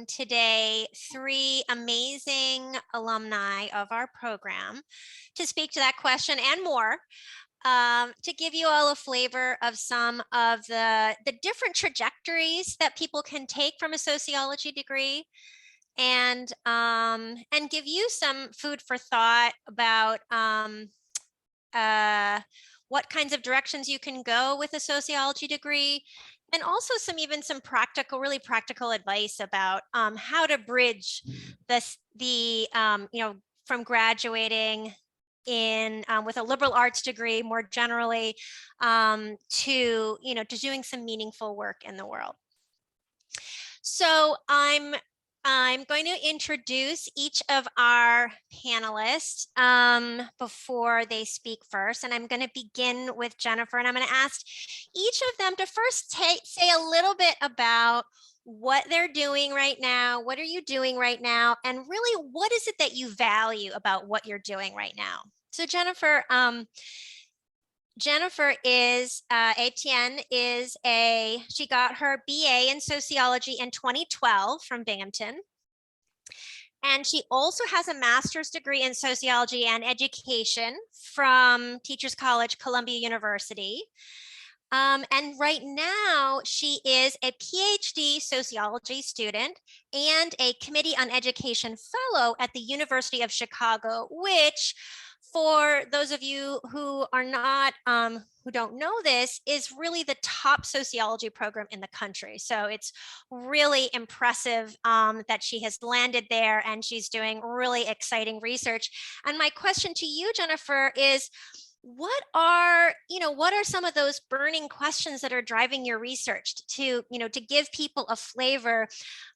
Today 3 amazing alumni of our program to speak to that question and more, to give you all a flavor of some of the different trajectories that people can take from a sociology degree, and give you some food for thought about what kinds of directions you can go with a sociology degree, and also some practical, really practical advice about how to bridge from graduating in with a liberal arts degree more generally to doing some meaningful work in the world. So I'm going to introduce each of our panelists before they speak first. And I'm going to begin with Jennifer, and I'm going to ask each of them to first say a little bit about what they're doing right now. What are you doing right now? And really, what is it that you value about what you're doing right now? So Jennifer is, Etienne she got her BA in sociology in 2012 from Binghamton. And she also has a master's degree in sociology and education from Teachers College, Columbia University. And right now she is a PhD sociology student and a Committee on Education fellow at the University of Chicago, which, for those of you who are not, who don't know this, is really the top sociology program in the country. So it's really impressive that she has landed there, and she's doing really exciting research. And my question to you, Jennifer, is what are some of those burning questions that are driving your research to give people a flavor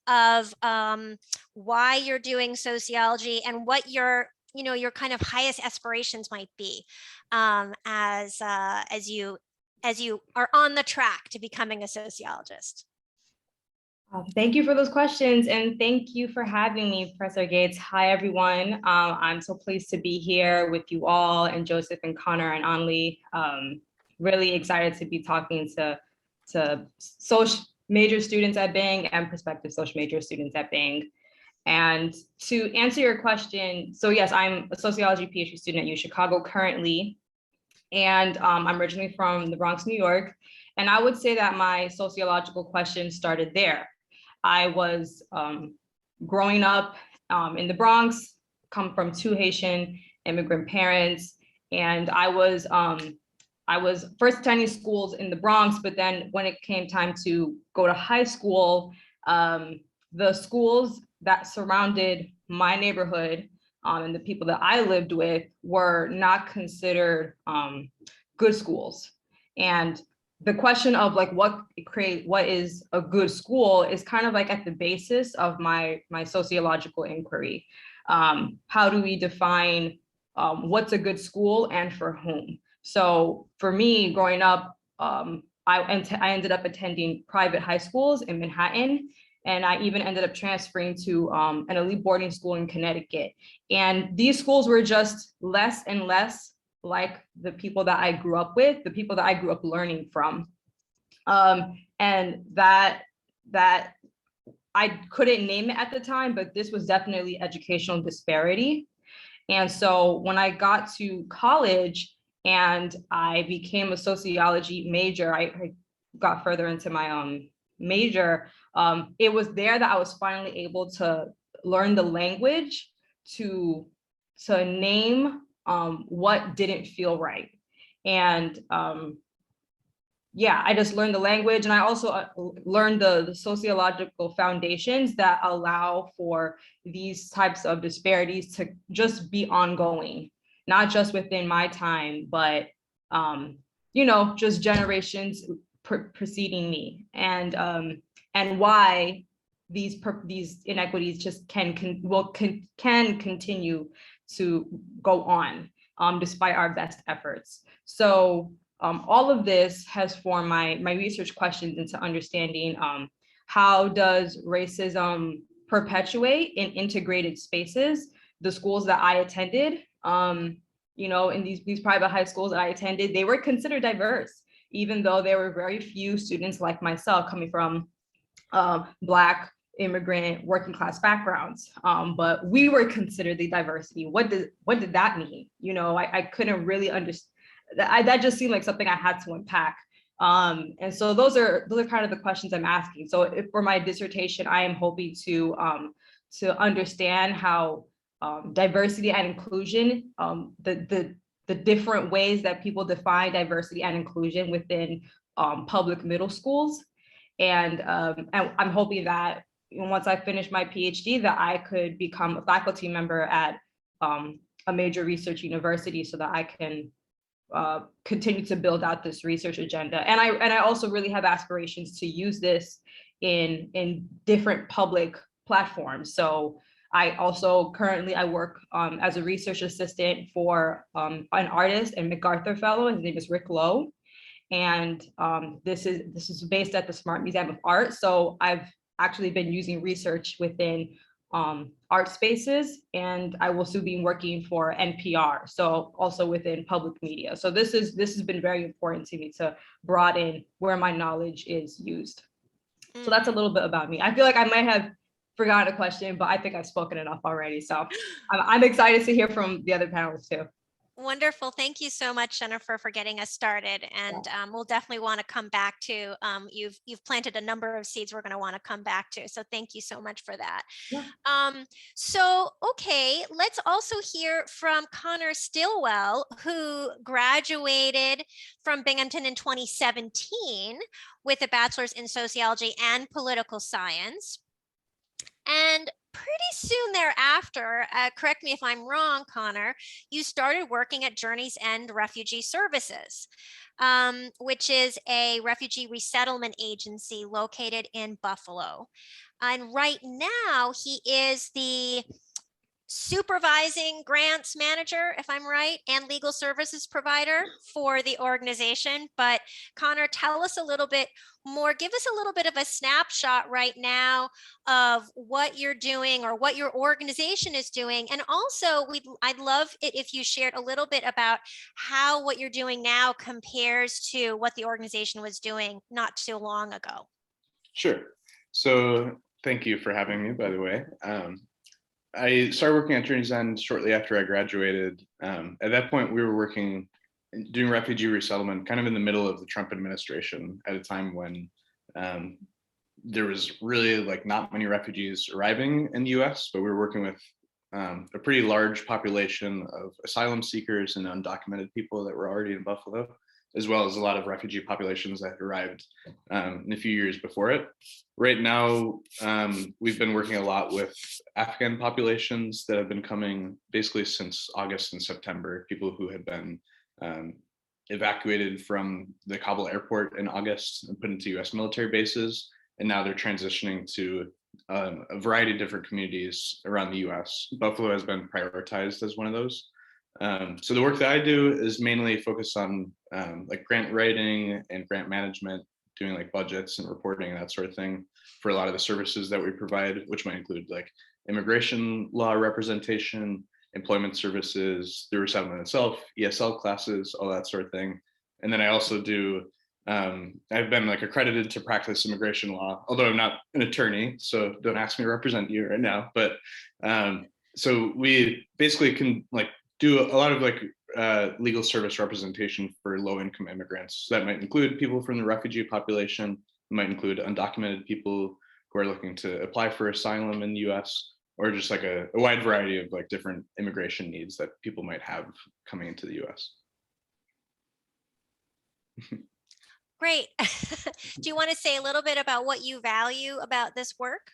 of why you're doing sociology and what your kind of highest aspirations might be as you are on the track to becoming a sociologist? Thank you for those questions, and thank you for having me, Professor Gates. Hi, everyone. I'm so pleased to be here with you all, and Joseph and Conor and Anlly. Really excited to be talking to social major students at Bing and prospective social major students at Bing. And to answer your question, so yes, I'm a sociology PhD student at U Chicago currently, and I'm originally from the Bronx, New York. And I would say that my sociological question started there. I was growing up in the Bronx, come from 2 Haitian immigrant parents, and I was first attending schools in the Bronx, but then when it came time to go to high school, the schools that surrounded my neighborhood and the people that I lived with were not considered good schools. And the question of like what is a good school is kind of like at the basis of my sociological inquiry. How do we define what's a good school and for whom? So for me, growing up, I ended up attending private high schools in Manhattan, and I even ended up transferring to an elite boarding school in Connecticut. And these schools were just less and less like the people that I grew up with, the people that I grew up learning from. And that I couldn't name it at the time, but this was definitely educational disparity. And so when I got to college and I became a sociology major, I got further into my major, it was there that I was finally able to learn the language to name what didn't feel right. And yeah, I just learned the language, and I also learned the sociological foundations that allow for these types of disparities to just be ongoing, not just within my time, but just generations preceding me, and why these inequities just can continue to go on despite our best efforts. So all of this has formed my research questions into understanding how does racism perpetuate in integrated spaces. The schools that I attended, in these private high schools that I attended, they were considered diverse, even though there were very few students like myself coming from Black, immigrant working class backgrounds. But we were considered the diversity. What did that mean? You know, I couldn't really understand. That just seemed like something I had to unpack. And so those are kind of the questions I'm asking. So if for my dissertation, I am hoping to understand how diversity and inclusion, the different ways that people define diversity and inclusion within public middle schools. And I'm hoping that once I finish my PhD, that I could become a faculty member at a major research university so that I can continue to build out this research agenda. And I also really have aspirations to use this in different public platforms. So I also currently work as a research assistant for an artist and MacArthur Fellow. His name is Rick Lowe. And this is based at the Smart Museum of Art. So I've actually been using research within art spaces, and I will soon be working for NPR, so also within public media. So this has been very important to me to broaden where my knowledge is used. So that's a little bit about me. I feel like I might have forgotten a question, but I think I've spoken enough already. So I'm excited to hear from the other panelists too. Wonderful. Thank you so much, Jennifer, for getting us started. And we'll definitely want to come back to, you've planted a number of seeds we're going to want to come back to. So thank you so much for that. Yeah. Okay, let's also hear from Conor Stillwell, who graduated from Binghamton in 2017 with a bachelor's in sociology and political science. And pretty soon thereafter, correct me if I'm wrong, Conor, you started working at Journey's End Refugee Services, which is a refugee resettlement agency located in Buffalo. And right now, he is the supervising grants manager, if I'm right, and legal services provider for the organization. But Conor, tell us a little bit more, give us a little bit of a snapshot right now of what you're doing or what your organization is doing. And also, I'd love it if you shared a little bit about how what you're doing now compares to what the organization was doing not too long ago. Sure. So thank you for having me, by the way. I started working at Journey's End shortly after I graduated. At that point, we were doing refugee resettlement kind of in the middle of the Trump administration at a time when there was really like not many refugees arriving in the US, but we were working with a pretty large population of asylum seekers and undocumented people that were already in Buffalo, as well as a lot of refugee populations that had arrived in a few years before it. Right now, we've been working a lot with Afghan populations that have been coming basically since August and September, people who had been evacuated from the Kabul airport in August and put into US military bases. And now they're transitioning to a variety of different communities around the US. Buffalo has been prioritized as one of those. So the work that I do is mainly focused on like grant writing and grant management, doing like budgets and reporting and that sort of thing for a lot of the services that we provide, which might include like immigration law representation, employment services, the resettlement itself, ESL classes, all that sort of thing. And then I also do, I've been like accredited to practice immigration law, although I'm not an attorney, so don't ask me to represent you right now. But so we basically can like do a lot of like legal service representation for low-income immigrants. So that might include people from the refugee population, it might include undocumented people who are looking to apply for asylum in the US, or just like a wide variety of like different immigration needs that people might have coming into the US. Great. Do you want to say a little bit about what you value about this work?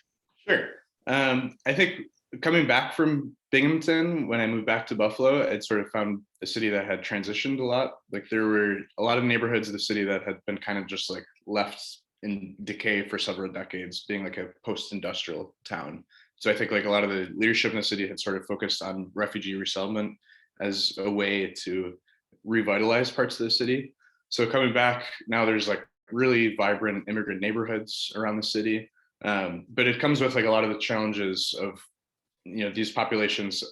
Sure. I think coming back from Binghamton, when I moved back to Buffalo, I'd sort of found a city that had transitioned a lot. Like there were a lot of neighborhoods of the city that had been kind of just like left in decay for several decades, being like a post-industrial town. So I think like a lot of the leadership in the city had sort of focused on refugee resettlement as a way to revitalize parts of the city. So coming back now, there's like really vibrant immigrant neighborhoods around the city. But it comes with like a lot of the challenges of, you know, these populations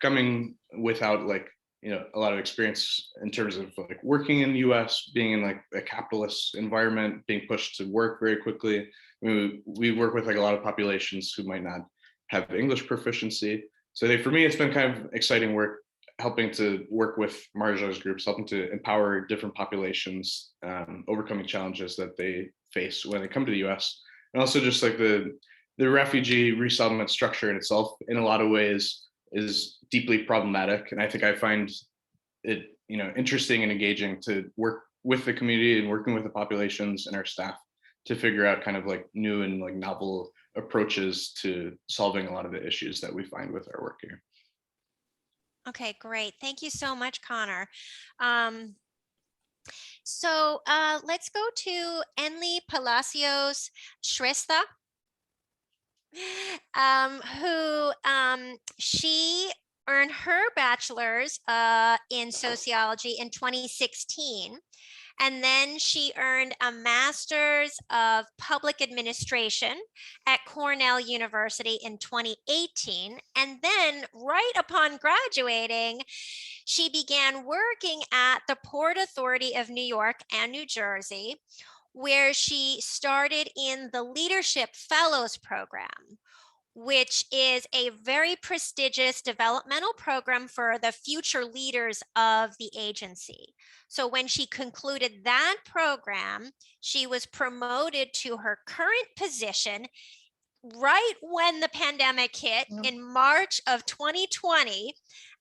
coming without like, you know, a lot of experience in terms of like working in the US, being in like a capitalist environment, being pushed to work very quickly. We work with like a lot of populations who might not have English proficiency. So for me, it's been kind of exciting work, helping to work with marginalized groups, helping to empower different populations, overcoming challenges that they face when they come to the US. And also just like the refugee resettlement structure in itself, in a lot of ways, is deeply problematic. And I think I find it, interesting and engaging to work with the community and working with the populations and our staff to figure out kind of like new and like novel approaches to solving a lot of the issues that we find with our work here. Okay, great. Thank you so much, Conor. So let's go to Anlly Palacios-Shrestha, who she earned her bachelor's in sociology in 2016. And then she earned a master's of public administration at Cornell University in 2018. And then right upon graduating, she began working at the Port Authority of New York and New Jersey, where she started in the Leadership Fellows Program, which is a very prestigious developmental program for the future leaders of the agency. So when she concluded that program, she was promoted to her current position right when the pandemic hit in March of 2020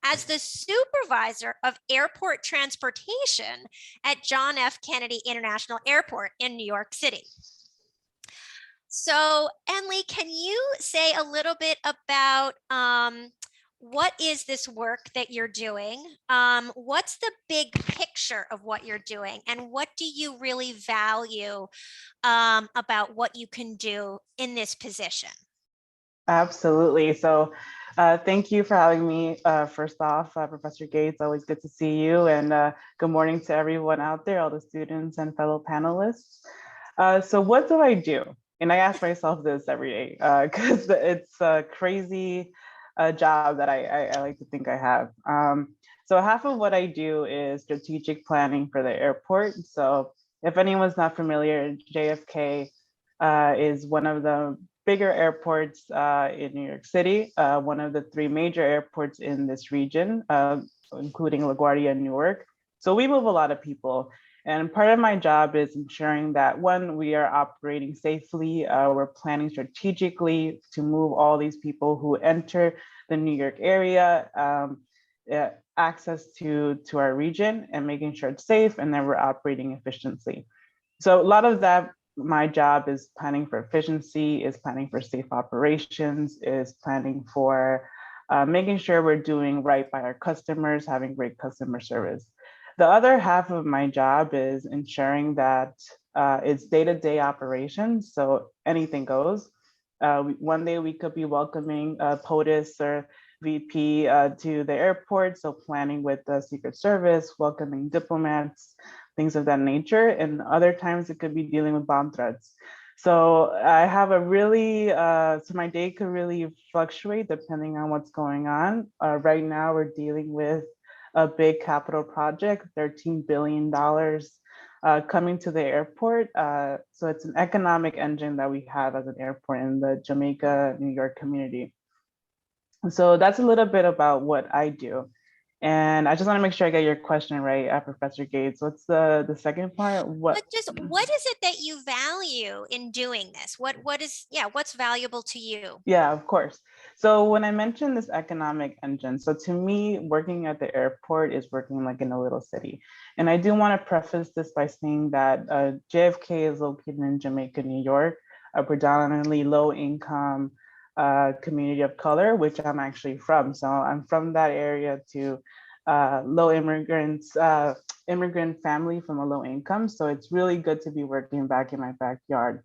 as the supervisor of airport transportation at John F. Kennedy International Airport in New York City. So, Anlly, can you say a little bit about what is this work that you're doing? What's the big picture of what you're doing? And what do you really value about what you can do in this position? Absolutely. So thank you for having me. First off, Professor Gates, always good to see you. And good morning to everyone out there, all the students and fellow panelists. So what do I do? And I ask myself this every day because it's a crazy job that I like to think I have. So half of what I do is strategic planning for the airport. So if anyone's not familiar, JFK is one of the bigger airports in New York City, one of the 3 major airports in this region, including LaGuardia and Newark. So we move a lot of people. And part of my job is ensuring that, one, we are operating safely, we're planning strategically to move all these people who enter the New York area, access to our region, and making sure it's safe, and then we're operating efficiently. So a lot of that, my job is planning for efficiency, is planning for safe operations, is planning for making sure we're doing right by our customers, having great customer service. The other half of my job is ensuring that it's day-to-day operations, so anything goes. One day we could be welcoming POTUS or VP to the airport, so planning with the Secret Service, welcoming diplomats, things of that nature. And other times it could be dealing with bomb threats. So I have a really, so my day could really fluctuate depending on what's going on. Right now we're dealing with a big capital project, $13 billion coming to the airport. So it's an economic engine that we have as an airport in the Jamaica, New York community. So that's a little bit about what I do. And I just want to make sure I get your question right, Professor Gates. What's the second part? What is it that you value in doing this? What's valuable to you? Yeah, of course. So when I mentioned this economic engine, so to me, working at the airport is working like in a little city. And I do want to preface this by saying that JFK is located in Jamaica, New York, a predominantly low income community of color, which I'm actually from. So I'm from that area to low immigrants, immigrant family from a low income. So it's really good to be working back in my backyard.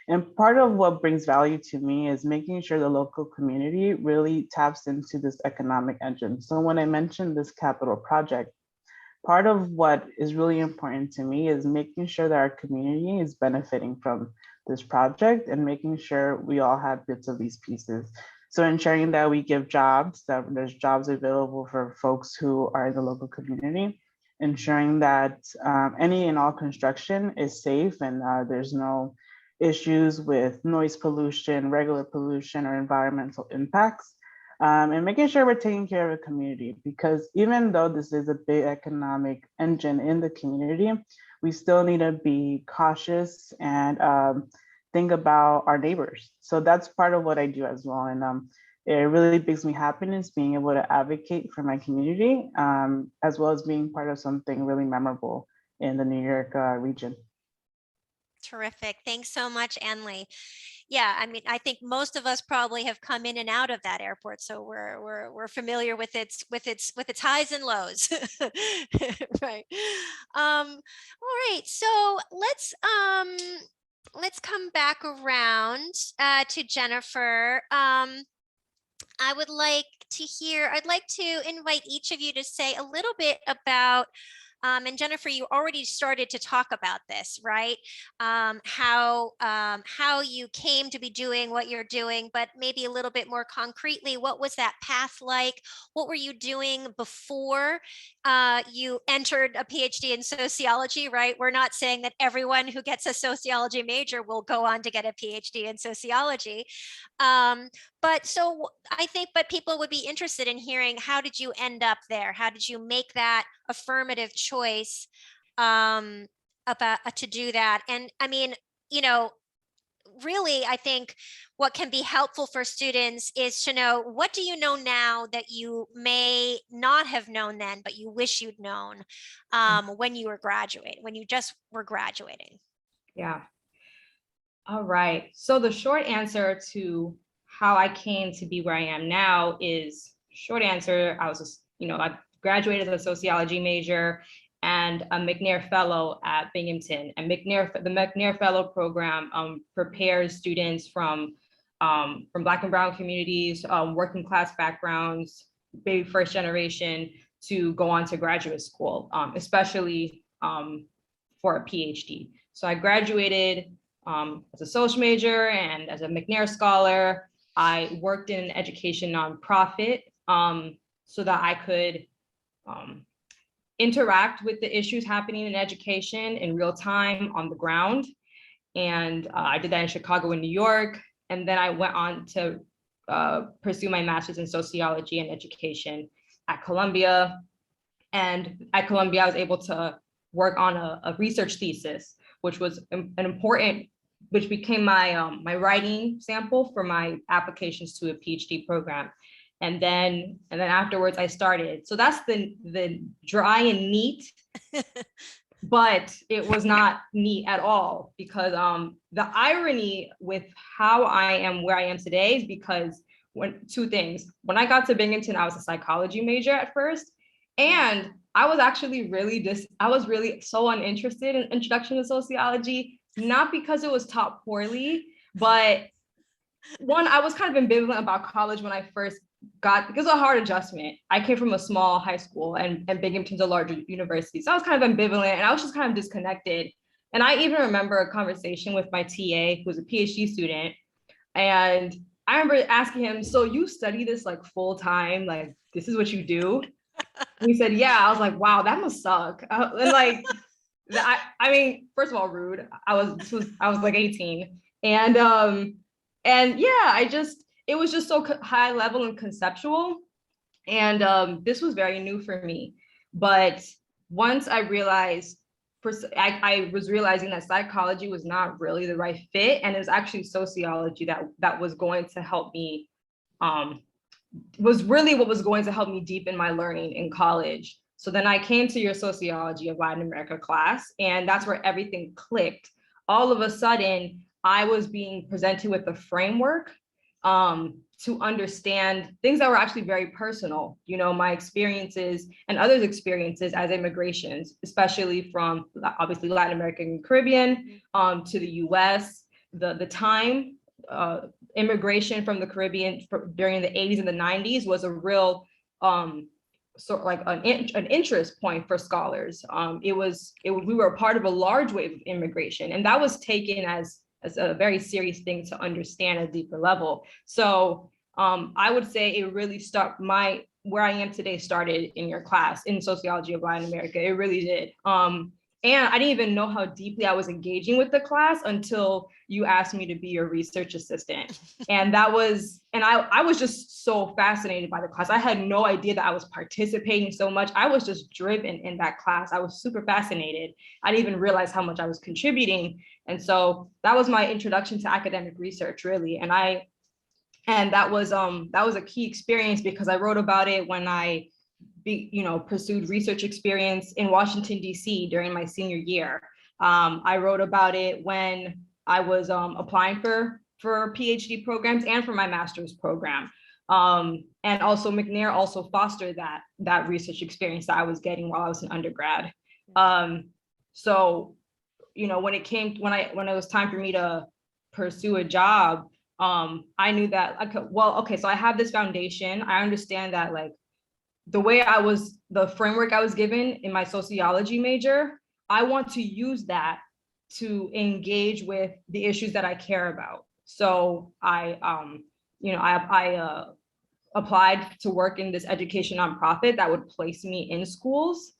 And part of what brings value to me is making sure the local community really taps into this economic engine. So when I mentioned this capital project, part of what is really important to me is making sure that our community is benefiting from this project and making sure we all have bits of these pieces. So ensuring that we give jobs, that there's jobs available for folks who are in the local community, ensuring that any and all construction is safe and there's no issues with noise pollution, regular pollution, or environmental impacts, and making sure we're taking care of the community. Because even though this is a big economic engine in the community, we still need to be cautious and think about our neighbors. So that's part of what I do as well. And it really brings me happiness being able to advocate for my community, as well as being part of something really memorable in the New York region. Terrific. Thanks so much, Anlly. Yeah, I mean, I think most of us probably have come in and out of that airport, so we're familiar with its highs and lows. Right. All right. So let's come back around to Jennifer. I'd like to invite each of you to say a little bit about, and Jennifer, you already started to talk about this, right? How you came to be doing what you're doing, but maybe a little bit more concretely, what was that path like? What were you doing before you entered a PhD in sociology, right? We're not saying that everyone who gets a sociology major will go on to get a PhD in sociology. But people would be interested in hearing, how did you end up there? How did you make that affirmative choice about to do that? And I mean, really, I think what can be helpful for students is to know, what do you know now that you may not have known then, but you wish you'd known when you just were graduating? Yeah. All right. So the short answer to how I came to be where I am now is, short answer, I graduated as a sociology major and a McNair Fellow at Binghamton. And the McNair Fellow program prepares students from Black and Brown communities, working class backgrounds, maybe first generation, to go on to graduate school, especially for a PhD. So I graduated as a social major and as a McNair scholar. I worked in an education nonprofit so that I could interact with the issues happening in education in real time on the ground. And I did that in Chicago and New York. And then I went on to pursue my master's in sociology and education at Columbia. And at Columbia, I was able to work on a research thesis, which was which became my my writing sample for my applications to a PhD program. And then afterwards I started. So that's the dry and neat, but it was not neat at all, because the irony with how I am where I am today is because two things. When I got to Binghamton, I was a psychology major at first, and I was actually really so uninterested in introduction to sociology, not because it was taught poorly, but one, I was kind of ambivalent about college when I first got, because it was a hard adjustment. I came from a small high school and Binghamton's a larger university. So I was kind of ambivalent and I was just kind of disconnected. And I even remember a conversation with my TA, who was a PhD student. And I remember asking him, so you study this like full time, like this is what you do? And he said, yeah. I was like, wow, that must suck. And like, I mean, first of all, rude. I was like 18. And yeah, it was just so high level and conceptual. And this was very new for me. But once I realized, I was realizing that psychology was not really the right fit. And it was actually sociology that was going to help me, was really what was going to help me deepen my learning in college. So then I came to your Sociology of Latin America class, and that's where everything clicked. All of a sudden, I was being presented with a framework to understand things that were actually very personal, my experiences and others' experiences as immigrations, especially from obviously Latin American and Caribbean to the US, the time immigration from the Caribbean during the 80s and the 90s was a real sort of like an interest point for scholars. We were a part of a large wave of immigration, and that was taken as a very serious thing to understand at a deeper level. So I would say it really where I am today started in your class in Sociology of Latin America. It really did. And I didn't even know how deeply I was engaging with the class until you asked me to be your research assistant. And I was just so fascinated by the class. I had no idea that I was participating so much. I was just driven in that class. I was super fascinated. I didn't even realize how much I was contributing. And so that was my introduction to academic research, really. And that was a key experience because I wrote about it when I pursued research experience in Washington, D.C. during my senior year. I wrote about it when I was applying for PhD programs and for my master's program. And also McNair also fostered that research experience that I was getting while I was an undergrad. So, when it was time for me to pursue a job, I knew that so I have this foundation. I understand that the framework I was given in my sociology major, I want to use that to engage with the issues that I care about. So I applied to work in this education nonprofit that would place me in schools,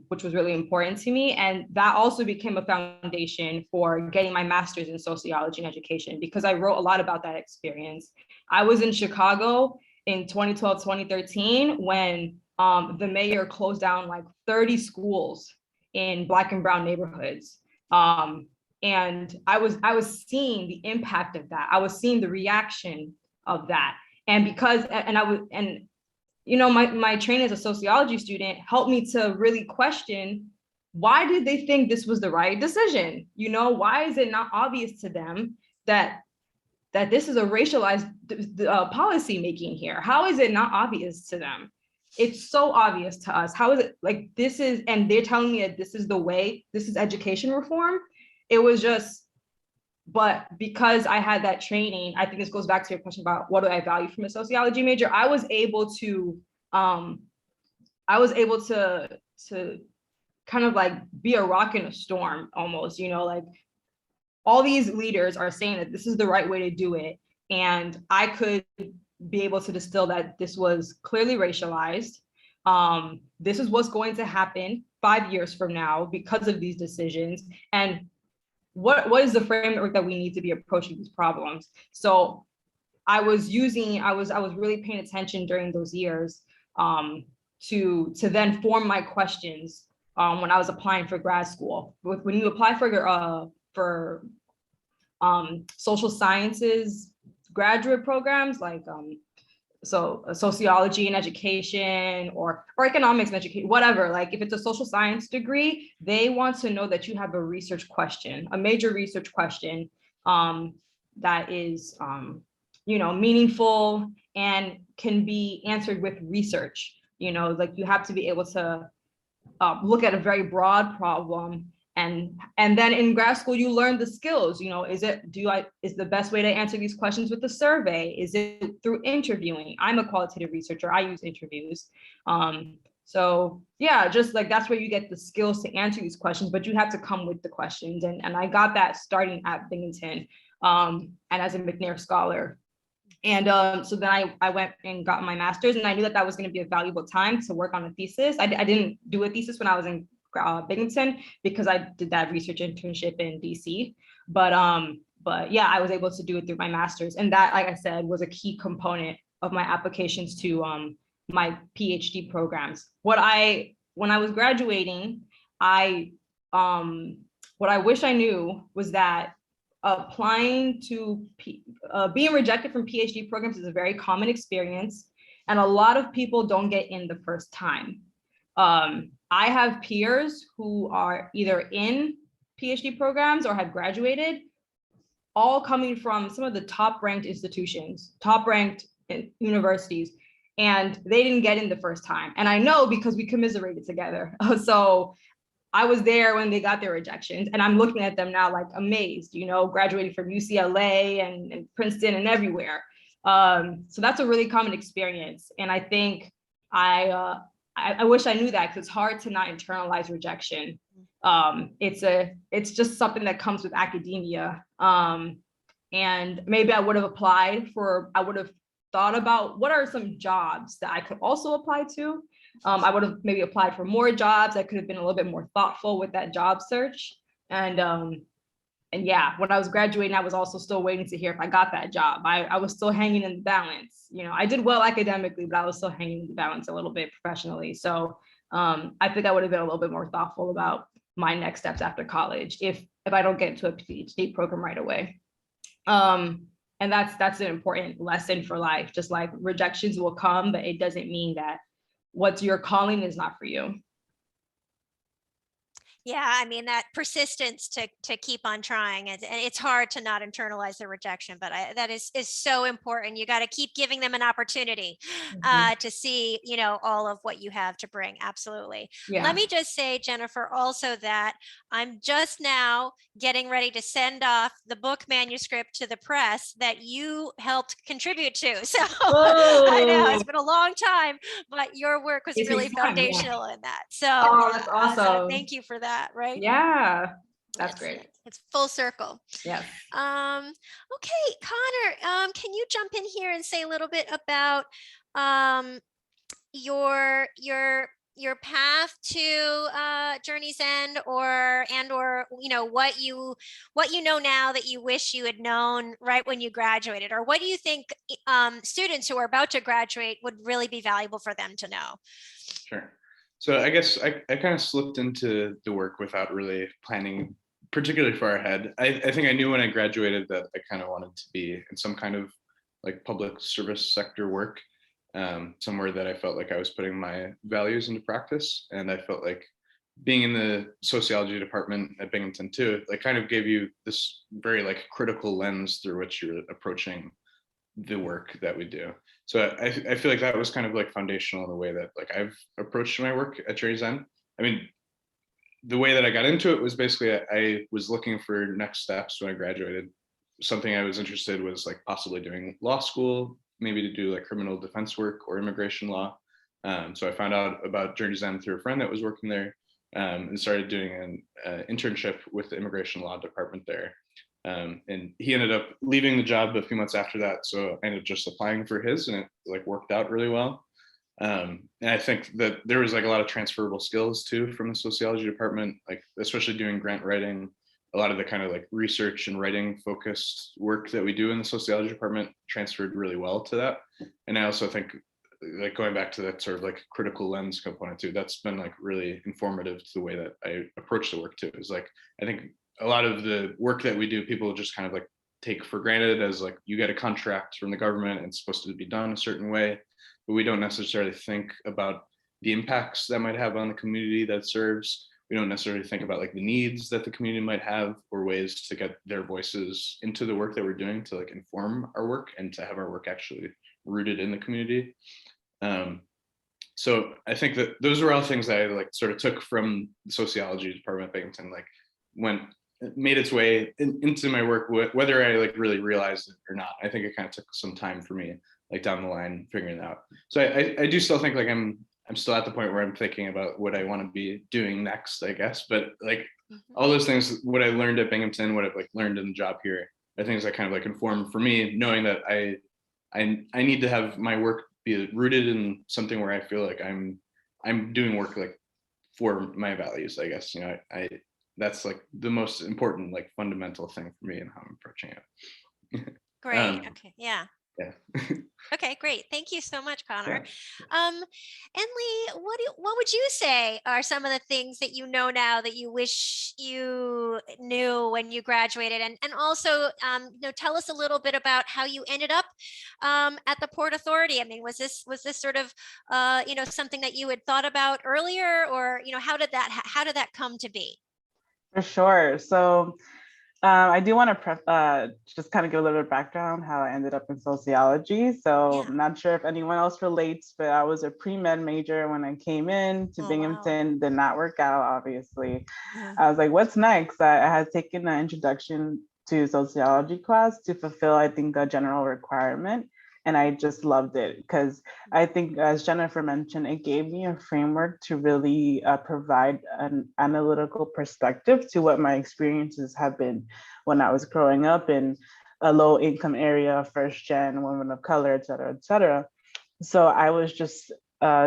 which was really important to me. And that also became a foundation for getting my master's in sociology and education, because I wrote a lot about that experience. I was in Chicago in 2012, 2013, when the mayor closed down like 30 schools in Black and brown neighborhoods. And I was seeing the impact of that. I was seeing the reaction of that. And my training as a sociology student helped me to really question, why did they think this was the right decision? Why is it not obvious to them that this is a racialized policy making here? How is it not obvious to them? It's so obvious to us. How is it and they're telling me that this is the way, this is education reform. It was just, but because I had that training, I think this goes back to your question about what do I value from a sociology major. I was able to kind of like be a rock in a storm almost, all these leaders are saying that this is the right way to do it. And I could be able to distill that this was clearly racialized. This is what's going to happen 5 years from now because of these decisions. And what is the framework that we need to be approaching these problems? So I was really paying attention during those years to then form my questions when I was applying for grad school. When you apply for social sciences graduate programs, like sociology and education or economics and education, whatever, like if it's a social science degree, they want to know that you have a research question, a major research question that is meaningful and can be answered with research. Like you have to be able to look at a very broad problem. And then in grad school, you learn the skills, is the best way to answer these questions with a survey? Is it through interviewing? I'm a qualitative researcher, I use interviews. So yeah, just like that's where you get the skills to answer these questions, but you have to come with the questions. And I got that starting at Binghamton and as a McNair scholar. And so then I went and got my master's, and I knew that was going to be a valuable time to work on a thesis. I didn't do a thesis when I was in Binghamton because I did that research internship in DC. But yeah, I was able to do it through my master's. And that, like I said, was a key component of my applications to my PhD programs. When I was graduating, what I wish I knew was that applying to being rejected from PhD programs is a very common experience, and a lot of people don't get in the first time. I have peers who are either in PhD programs or have graduated, all coming from some of the top-ranked institutions, top-ranked universities, and they didn't get in the first time. And I know because we commiserated together. So I was there when they got their rejections, and I'm looking at them now like amazed, graduating from UCLA and Princeton and everywhere. So that's a really common experience. And I think I wish I knew that, because it's hard to not internalize rejection. It's just something that comes with academia. And maybe I would have thought about what are some jobs that I could also apply to. I would have maybe applied for more jobs. I could have been a little bit more thoughtful with that job search. And yeah, when I was graduating, I was also still waiting to hear if I got that job. I was still hanging in the balance. You know, I did well academically, but I was still hanging in the balance a little bit professionally. So I think I would have been a little bit more thoughtful about my next steps after college if I don't get into a PhD program right away. And that's an important lesson for life. Just like rejections will come, but it doesn't mean that what's your calling is not for you. Yeah, I mean, that persistence to keep on trying, and it's hard to not internalize the rejection, but that is so important. You got to keep giving them an opportunity to see, you know, all of what you have to bring. Absolutely. Yeah. Let me just say, Jennifer, also that I'm just now getting ready to send off the book manuscript to the press that you helped contribute to. So I know it's been a long time, but your work was really foundational in that. So that's awesome. so thank you for that. Right? Yeah, that's great. It's full circle. Yes. Okay, Conor, can you jump in here and say a little bit about your path to Journey's End, or you know, what you know now that you wish you had known right when you graduated, or what do you think students who are about to graduate would really be valuable for them to know? Sure. So I guess I kind of slipped into the work without really planning particularly far ahead. I think I knew when I graduated that I kind of wanted to be in some kind of like public service sector work, somewhere that I felt like I was putting my values into practice. And I felt like being in the sociology department at Binghamton too, like kind of gave you this very like critical lens through which you're approaching the work that we do. So I feel like that was kind of like foundational in the way that like I've approached my work at Journey's End. I mean, the way that I got into it was basically I was looking for next steps when I graduated. Something I was interested was like possibly doing law school, maybe to do like criminal defense work or immigration law. So I found out about Journey's End through a friend that was working there, and started doing an internship with the immigration law department there. And he ended up leaving the job a few months after that. So I ended up just applying for his, and it like worked out really well. And I think that there was like a lot of transferable skills too from the sociology department, like especially doing grant writing. A lot of the kind of like research and writing focused work that we do in the sociology department transferred really well to that. And I also think like going back to that sort of like critical lens component too, that's been like really informative to the way that I approach the work too. Is like, I think a lot of the work that we do, people just kind of like take for granted as like, you get a contract from the government and it's supposed to be done a certain way, but we don't necessarily think about the impacts that might have on the community that serves. We don't necessarily think about like the needs that the community might have, or ways to get their voices into the work that we're doing to like inform our work and to have our work actually rooted in the community. So I think that those were all things that I like sort of took from the sociology department at Binghamton, like made its way into my work, whether I like really realized it or not. I think it kind of took some time for me, like down the line, figuring it out. So I do still think like I'm still at the point where I'm thinking about what I want to be doing next, I guess. But like all those things, what I learned at Binghamton, what I've like learned in the job here, are things that kind of like inform for me, knowing that I need to have my work be rooted in something where I feel like I'm doing work like for my values, I guess. You know, that's like the most important, like fundamental thing for me and how I'm approaching it. Great. Okay. Yeah. Yeah. Okay, great. Thank you so much, Conor. Yeah. Anlly, what would you say are some of the things that you know now that you wish you knew when you graduated? And also, you know, tell us a little bit about how you ended up at the Port Authority. I mean, was this sort of you know, something that you had thought about earlier, or you know, how did that come to be? For sure. So I do want to just kind of give a little bit of background how I ended up in sociology. So Yeah. I'm not sure if anyone else relates, but I was a pre-med major when I came in to Binghamton. Wow. Did not work out, obviously. Mm-hmm. I was like, what's next? I had taken an introduction to sociology class to fulfill, I think, a general requirement. And I just loved it because I think, as Jennifer mentioned, it gave me a framework to really provide an analytical perspective to what my experiences have been when I was growing up in a low income area, first gen, woman of color, et cetera, et cetera. So I was just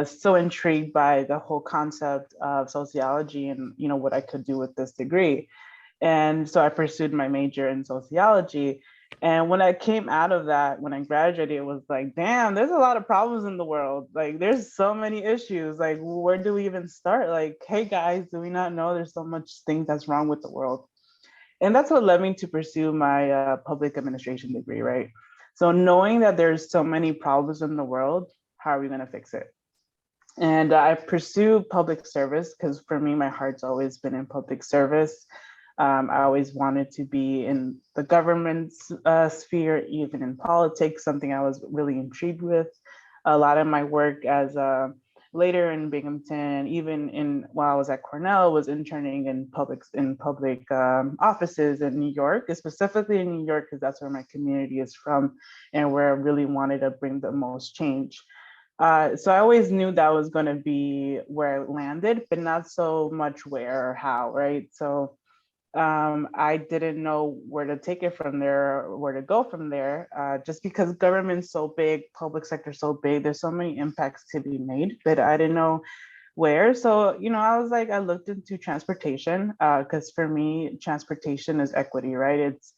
so intrigued by the whole concept of sociology and, you know, what I could do with this degree. And so I pursued my major in sociology. And when I came out of that, when I graduated, it was like, damn, there's a lot of problems in the world. Like, there's so many issues. Like, where do we even start? Like, hey guys, do we not know there's so much things that's wrong with the world? And that's what led me to pursue my public administration degree, right? So knowing that there's so many problems in the world, how are we going to fix it? And I pursued public service because for me, my heart's always been in public service. I always wanted to be in the government sphere, even in politics, something I was really intrigued with. A lot of my work as later in Binghamton, even while I was at Cornell, was interning in public offices in New York, specifically in New York, because that's where my community is from and where I really wanted to bring the most change. So I always knew that was going to be where I landed, but not so much where or how, right? So I didn't know where to take it from there, or where to go from there, just because government's so big, public sector so big, there's so many impacts to be made, but I didn't know where. So, you know, I was like, I looked into transportation, because for me, transportation is equity, right? It's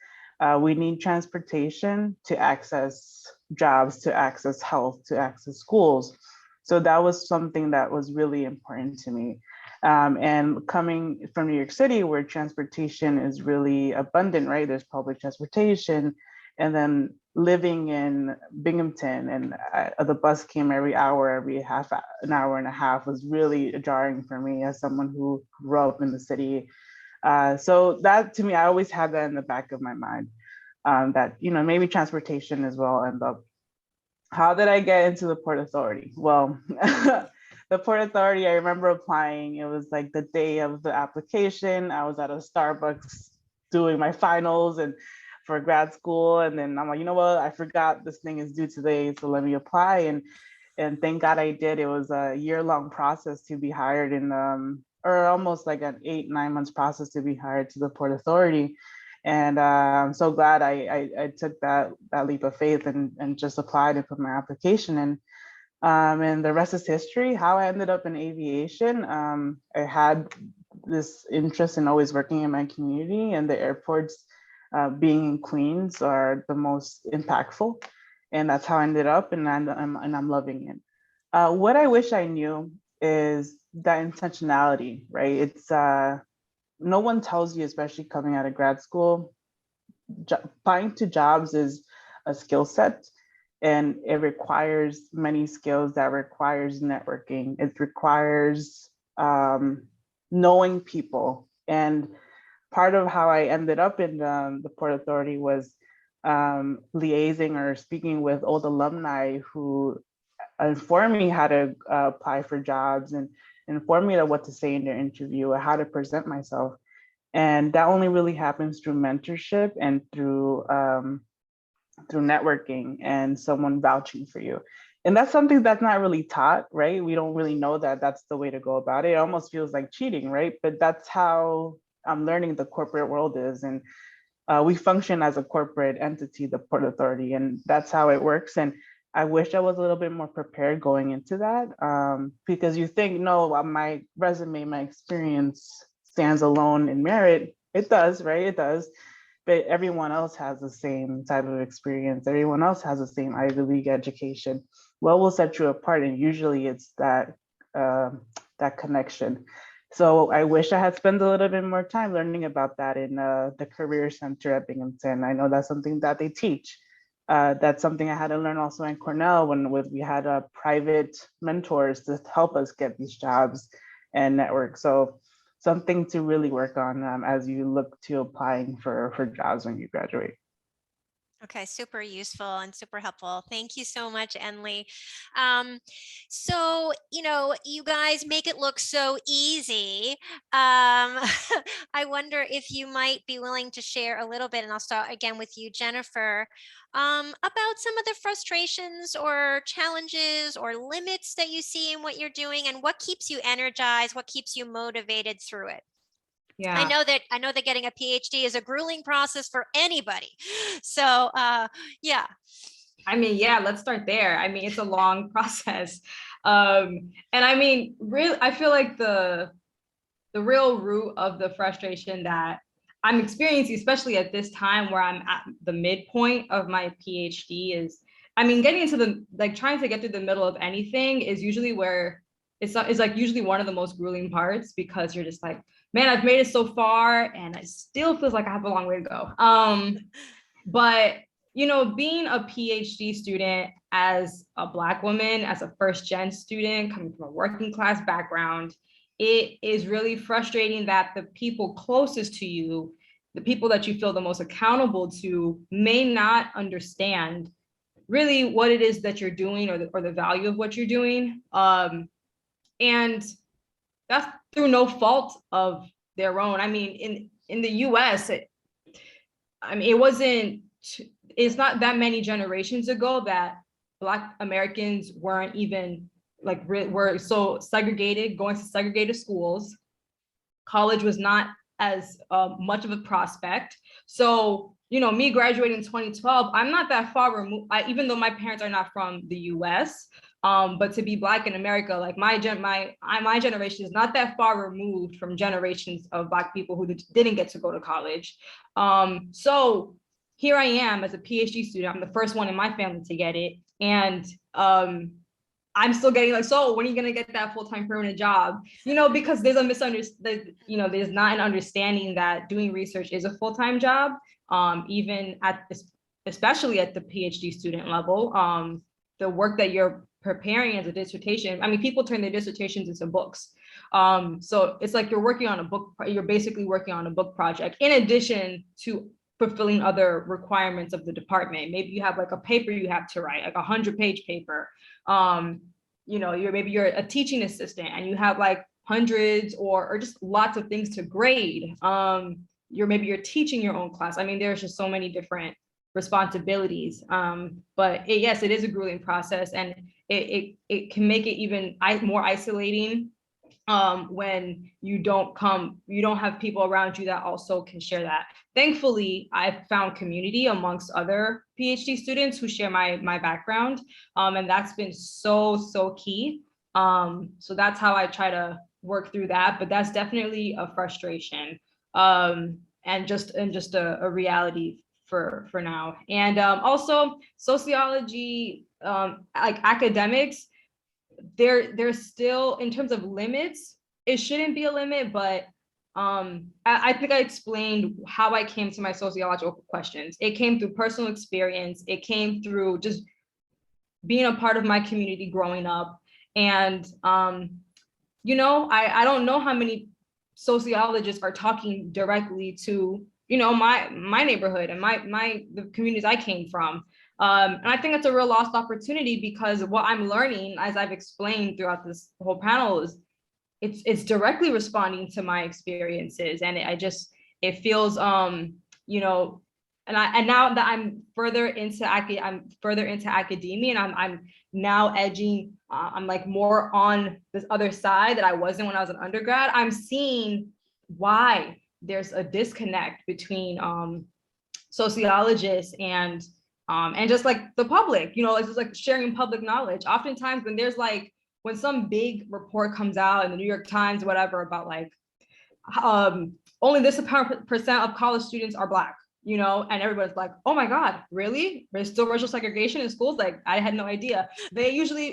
we need transportation to access jobs, to access health, to access schools. So that was something that was really important to me. And coming from New York City, where transportation is really abundant, right? There's public transportation. And then living in Binghamton, and the bus came every hour, every an hour and a half, was really jarring for me as someone who grew up in the city. So that, to me, I always had that in the back of my mind, that, you know, maybe transportation as well end up. How did I get into the Port Authority? Well, the Port Authority, I remember applying. It was like the day of the application. I was at a Starbucks doing my finals and for grad school. And then I'm like, you know what? I forgot this thing is due today, so let me apply. And thank God I did. It was a year-long process to be hired in, or almost like an 8-9 months process to be hired to the Port Authority. And I'm so glad I took that leap of faith and just applied and put my application in. And the rest is history. How I ended up in aviation. I had this interest in always working in my community, and the airports being in Queens are the most impactful. And that's how I ended up, and I'm loving it. What I wish I knew is that intentionality, right? It's no one tells you, especially coming out of grad school, applying to jobs is a skill set, and it requires many skills. That requires networking. It requires knowing people. And part of how I ended up in the Port Authority was liaising or speaking with old alumni who informed me how to apply for jobs and informed me of what to say in their interview or how to present myself. And that only really happens through mentorship and through networking and someone vouching for you. And that's something that's not really taught, right? We don't really know that that's the way to go about it. It almost feels like cheating, right? But that's how I'm learning the corporate world is. And we function as a corporate entity, the Port Authority, and that's how it works. And I wish I was a little bit more prepared going into that, because you think, no, my resume, my experience stands alone in merit. It does, right? It does. But everyone else has the same type of experience. Everyone else has the same Ivy League education. What will set you apart? And usually it's that connection. So I wish I had spent a little bit more time learning about that in the Career Center at Binghamton. I know that's something that they teach. That's something I had to learn also in Cornell when we had private mentors to help us get these jobs and network. So something to really work on as you look to applying for jobs when you graduate. Okay, super useful and super helpful. Thank you so much, Anlly. So, you know, you guys make it look so easy. I wonder if you might be willing to share a little bit, and I'll start again with you, Jennifer, about some of the frustrations or challenges or limits that you see in what you're doing and what keeps you energized, what keeps you motivated through it. Yeah. I know that getting a PhD is a grueling process for anybody. So yeah. I mean, yeah, let's start there. I mean, it's a long process. And I mean, really, I feel like the real root of the frustration that I'm experiencing, especially at this time where I'm at the midpoint of my PhD is, I mean, getting into the, like trying to get through the middle of anything is usually where it's like usually one of the most grueling parts, because you're just like, man, I've made it so far and it still feels like I have a long way to go. But you know, being a PhD student as a Black woman, as a first gen student coming from a working class background, it is really frustrating that the people closest to you, the people that you feel the most accountable to, may not understand really what it is that you're doing, or the value of what you're doing. And that's through no fault of their own. I mean, in the US, it's not that many generations ago that Black Americans weren't even were so segregated, going to segregated schools. College was not as much of a prospect. So, you know, me graduating in 2012, I'm not that far removed, even though my parents are not from the US. But to be Black in America, like my generation is not that far removed from generations of Black people who didn't get to go to college. So here I am as a PhD student. I'm the first one in my family to get it. And I'm still getting like, so when are you gonna get that full-time permanent job? You know, because there's a misunderstanding, you know, there's not an understanding that doing research is a full-time job, even at this, especially at the PhD student level. The work that you're preparing as a dissertation, I mean, people turn their dissertations into books. So it's like you're working on a book, you're basically working on a book project in addition to fulfilling other requirements of the department. Maybe you have like a paper you have to write, like a 100-page paper. You know, you're a teaching assistant and you have like hundreds or just lots of things to grade. You're teaching your own class. I mean, there's just so many different responsibilities. But yes, it is a grueling process, and it can make it even more isolating when you don't have people around you that also can share that. Thankfully, I've found community amongst other PhD students who share my background, and that's been so key. So that's how I try to work through that, but that's definitely a frustration, and just a reality for now. And also sociology, like academics, there's still, in terms of limits, it shouldn't be a limit, but I think I explained how I came to my sociological questions. It came through personal experience. It came through just being a part of my community growing up. And, you know, I don't know how many sociologists are talking directly to, you know, my neighborhood and the communities I came from. And I think it's a real lost opportunity, because what I'm learning, as I've explained throughout this whole panel, is it's directly responding to my experiences. And it feels, you know, and now that I'm further into academia, and I'm now edging, I'm like more on this other side that I wasn't when I was an undergrad. I'm seeing why there's a disconnect between sociologists and just like the public. You know, it's just like sharing public knowledge. Oftentimes when some big report comes out in the New York Times, whatever, about like only this percent of college students are Black, you know, and everybody's like, oh my God, really? There's still racial segregation in schools? Like, I had no idea.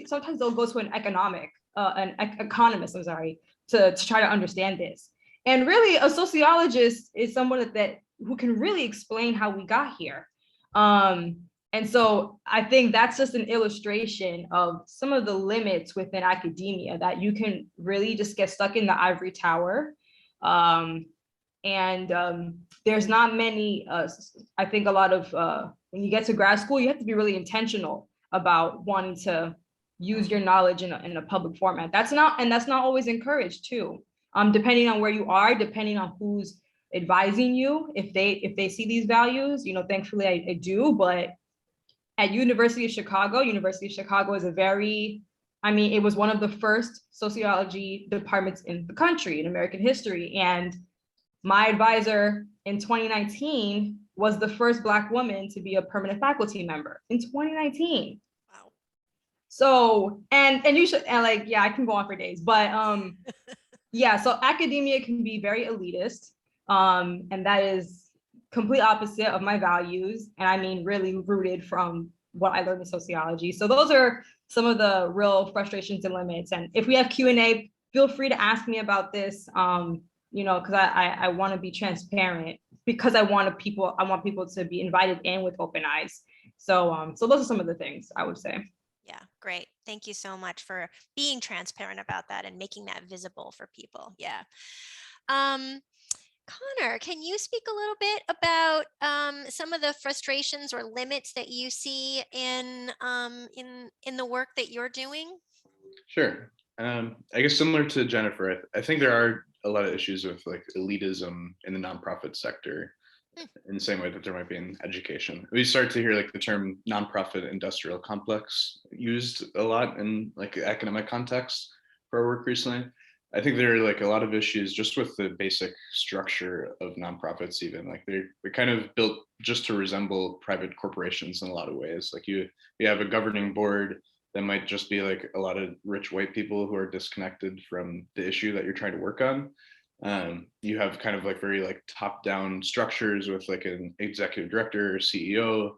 Sometimes they'll go to an economist, I'm sorry, to try to understand this. And really, a sociologist is someone who can really explain how we got here. And so I think that's just an illustration of some of the limits within academia, that you can really just get stuck in the ivory tower. There's not many, I think a lot of, when you get to grad school, you have to be really intentional about wanting to use your knowledge in a public format. That's not always encouraged too. Depending on where you are, depending on who's advising you, if they see these values, you know, thankfully I do. But at University of Chicago is it was one of the first sociology departments in the country, in American history. And my advisor in 2019 was the first Black woman to be a permanent faculty member in 2019. Wow. So, and you should, and like, yeah, I can go on for days, but yeah, so academia can be very elitist, and that is complete opposite of my values, and I mean really rooted from what I learned in sociology. So those are some of the real frustrations and limits. And if we have Q&A, feel free to ask me about this, you know, because I want to be transparent, because I want people to be invited in with open eyes. So so those are some of the things I would say. Yeah, great. Thank you so much for being transparent about that and making that visible for people. Yeah. Conor, can you speak a little bit about some of the frustrations or limits that you see in the work that you're doing? Sure. I guess similar to Jennifer, I think there are a lot of issues with like elitism in the nonprofit sector in the same way that there might be in education. We start to hear like the term nonprofit industrial complex used a lot in like academic context for our work recently. I think there are like a lot of issues just with the basic structure of nonprofits, even like they're kind of built just to resemble private corporations in a lot of ways. Like you have a governing board that might just be like a lot of rich white people who are disconnected from the issue that you're trying to work on. You have kind of like very like top-down structures with like an executive director or CEO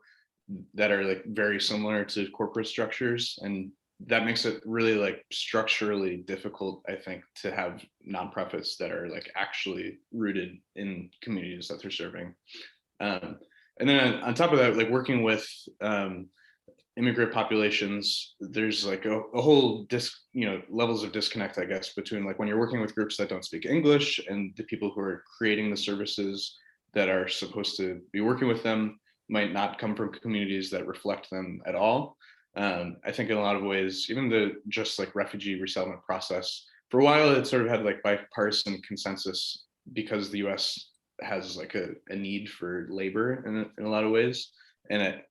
that are like very similar to corporate structures, and that makes it really like structurally difficult, I think, to have nonprofits that are like actually rooted in communities that they're serving. And then on top of that, like working with immigrant populations, there's like a whole levels of disconnect, I guess, between like when you're working with groups that don't speak English and the people who are creating the services that are supposed to be working with them might not come from communities that reflect them at all. I think in a lot of ways, even the just like refugee resettlement process, for a while it sort of had like bipartisan consensus because the US has like a need for labor in a lot of ways. And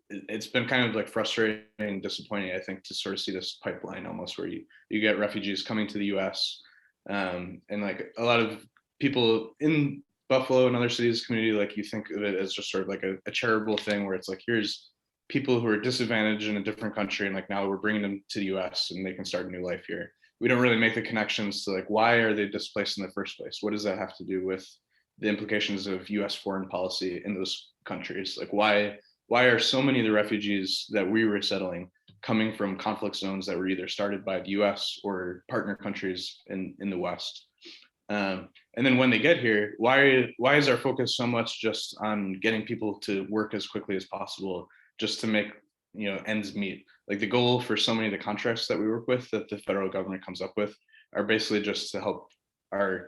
it's been kind of like frustrating and disappointing, I think, to sort of see this pipeline almost where you get refugees coming to the US, and like a lot of people in Buffalo and other cities community, like you think of it as just sort of like a charitable thing where it's like, here's people who are disadvantaged in a different country, and like now we're bringing them to the US and they can start a new life here. We don't really make the connections to like, why are they displaced in the first place? What does that have to do with the implications of US foreign policy in those countries? Like why are so many of the refugees that we were settling coming from conflict zones that were either started by the US or partner countries in the West? And then when they get here, why is our focus so much just on getting people to work as quickly as possible just to make ends meet? Like the goal for so many of the contracts that we work with that the federal government comes up with are basically just to help our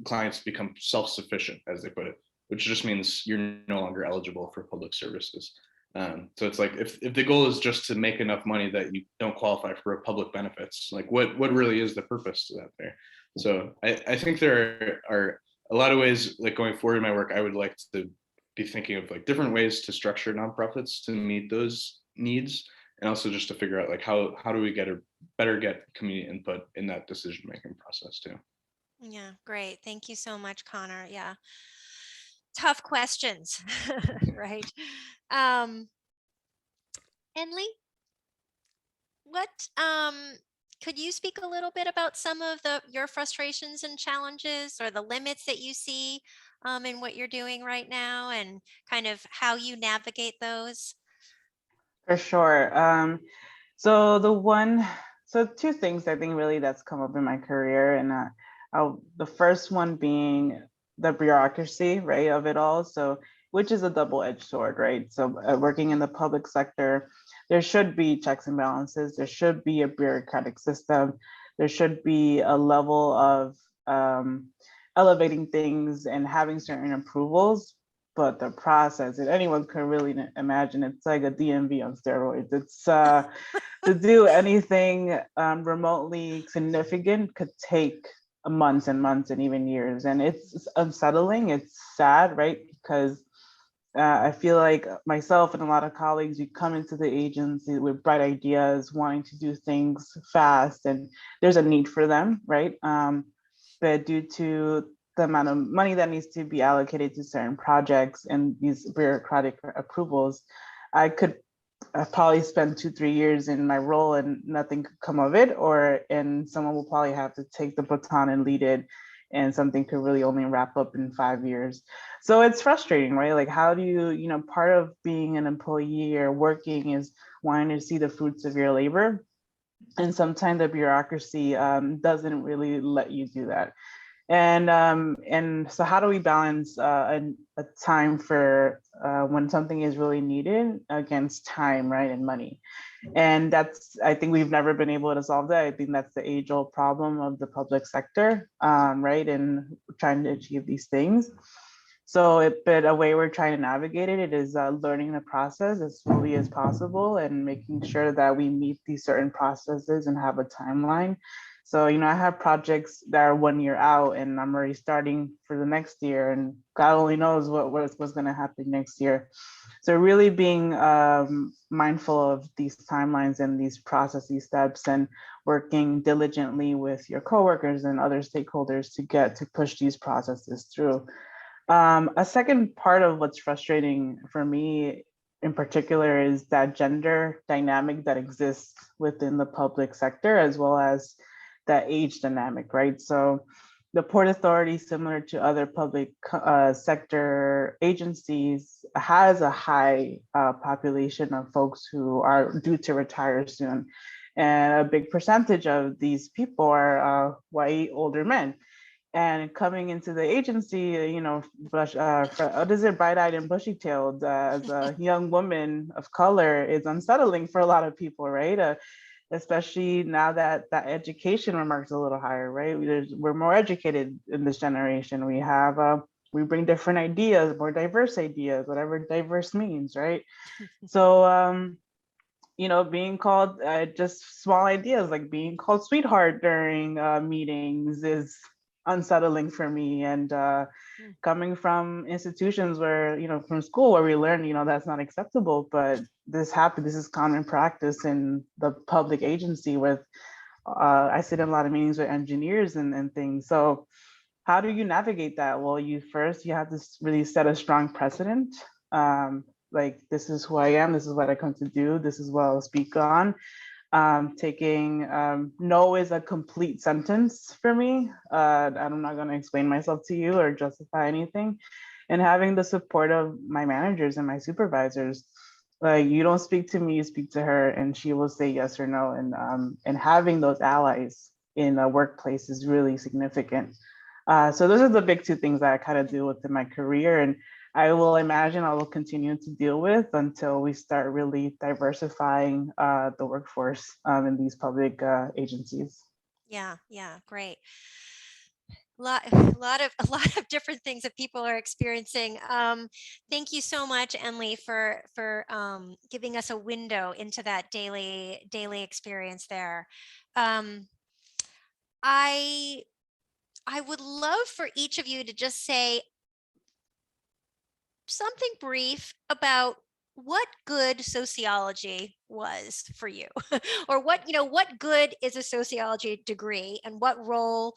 clients become self-sufficient, as they put it, which just means you're no longer eligible for public services. So it's like if the goal is just to make enough money that you don't qualify for public benefits, like what really is the purpose to that there? So I think there are a lot of ways, like going forward in my work, I would like to be thinking of like different ways to structure nonprofits to meet those needs, and also just to figure out like how do we get community input in that decision making process too. Yeah, great. Thank you so much, Conor. Yeah. Tough questions, right? Anlly, what could you speak a little bit about some of your frustrations and challenges or the limits that you see in what you're doing right now and kind of how you navigate those? For sure. So two things I think really that's come up in my career, and the first one being the bureaucracy, right, of it all. So, which is a double-edged sword, right? So working in the public sector, there should be checks and balances. There should be a bureaucratic system. There should be a level of elevating things and having certain approvals. But the process, and anyone can really imagine, it's like a DMV on steroids. It's to do anything remotely significant could take months and months and even years. And it's unsettling, it's sad, right? Because I feel like myself and a lot of colleagues, we come into the agency with bright ideas, wanting to do things fast, and there's a need for them, right? But due to the amount of money that needs to be allocated to certain projects and these bureaucratic approvals, I could probably spend 2-3 years in my role and nothing could come of it, and someone will probably have to take the baton and lead it, and something could really only wrap up in 5 years. So it's frustrating, right? Like, how do you, part of being an employee or working is wanting to see the fruits of your labor. And sometimes the bureaucracy doesn't really let you do that. And so how do we balance a time for when something is really needed against time, right, and money? And I think we've never been able to solve that. I think that's the age-old problem of the public sector, right, and trying to achieve these things. So but a way we're trying to navigate it is learning the process as fully as possible and making sure that we meet these certain processes and have a timeline. So, I have projects that are 1 year out and I'm already starting for the next year, and God only knows what's going to happen next year. So really being mindful of these timelines and these processes steps, and working diligently with your coworkers and other stakeholders to push these processes through. A second part of what's frustrating for me in particular is that gender dynamic that exists within the public sector, as well as that age dynamic, right? So the Port Authority, similar to other public sector agencies, has a high population of folks who are due to retire soon. And a big percentage of these people are white, older men. And coming into the agency, bright-eyed and bushy-tailed as a young woman of color is unsettling for a lot of people, right? Especially now that education remarks a little higher, right? We're more educated in this generation. We bring different ideas, more diverse ideas, whatever diverse means, right? So, being called just small ideas like being called sweetheart during meetings is unsettling for me. And coming from institutions where, from school where we learn, that's not acceptable, but this is common practice in the public agency with, I sit in a lot of meetings with engineers and things. So how do you navigate that? Well, you have to really set a strong precedent. Like, this is who I am, this is what I come to do, this is what I'll speak on. Taking no is a complete sentence for me. I'm not going to explain myself to you or justify anything. And having the support of my managers and my supervisors. Like, you don't speak to me, you speak to her, and she will say yes or no. And having those allies in a workplace is really significant. So those are the big two things that I kind of deal with in my career. And I will imagine I will continue to deal with until we start really diversifying the workforce in these public agencies. Yeah, great. A lot of different things that people are experiencing. Thank you so much, Anlly, for giving us a window into that daily experience there. I would love for each of you to just say something brief about what good sociology was for you, or what good is a sociology degree, and what role.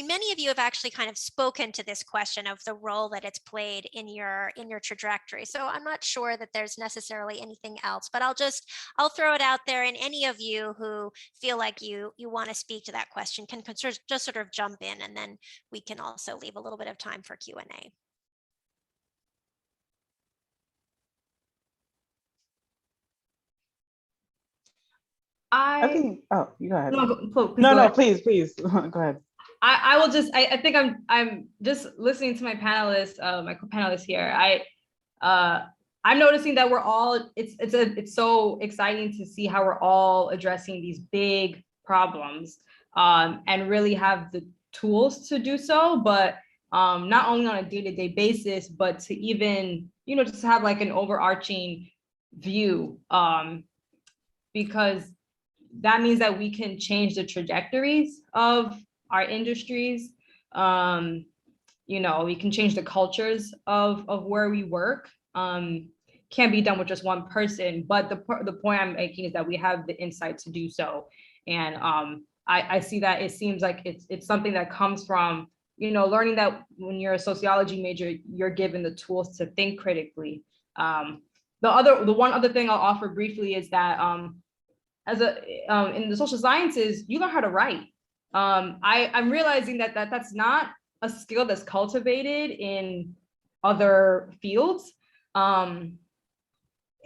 Many of you have actually kind of spoken to this question of the role that it's played in your trajectory. So I'm not sure that there's necessarily anything else, but I'll throw it out there, and any of you who feel like you want to speak to that question can just sort of jump in, and then we can also leave a little bit of time for Q&A. You go ahead. No, please go ahead. I will just, I think I'm just listening to my panelists, my co-panelists here. I'm noticing that we're all, it's so exciting to see how we're all addressing these big problems, and really have the tools to do so, but not only on a day-to-day basis, but to even, just have like an overarching view, because that means that we can change the trajectories of our industries. We can change the cultures of where we work. Can't be done with just one person, but the point I'm making is that we have the insight to do so. And I see that it seems like it's something that comes from, you know, learning that when you're a sociology major, you're given the tools to think critically. The one other thing I'll offer briefly is that in the social sciences, you learn how to write. I'm realizing that that's not a skill that's cultivated in other fields. And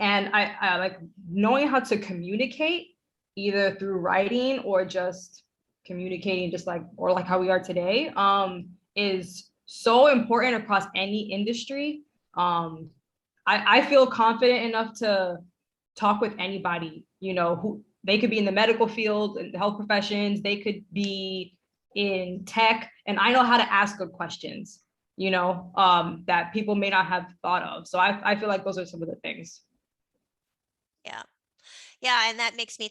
I like knowing how to communicate either through writing or just communicating just like, or like how we are today, is so important across any industry. I feel confident enough to talk with anybody, you know, who they could be in the medical field, in the health professions, they could be in tech, and I know how to ask good questions, you know, that people may not have thought of. So I feel like those are some of the things. Yeah. Yeah. And that makes me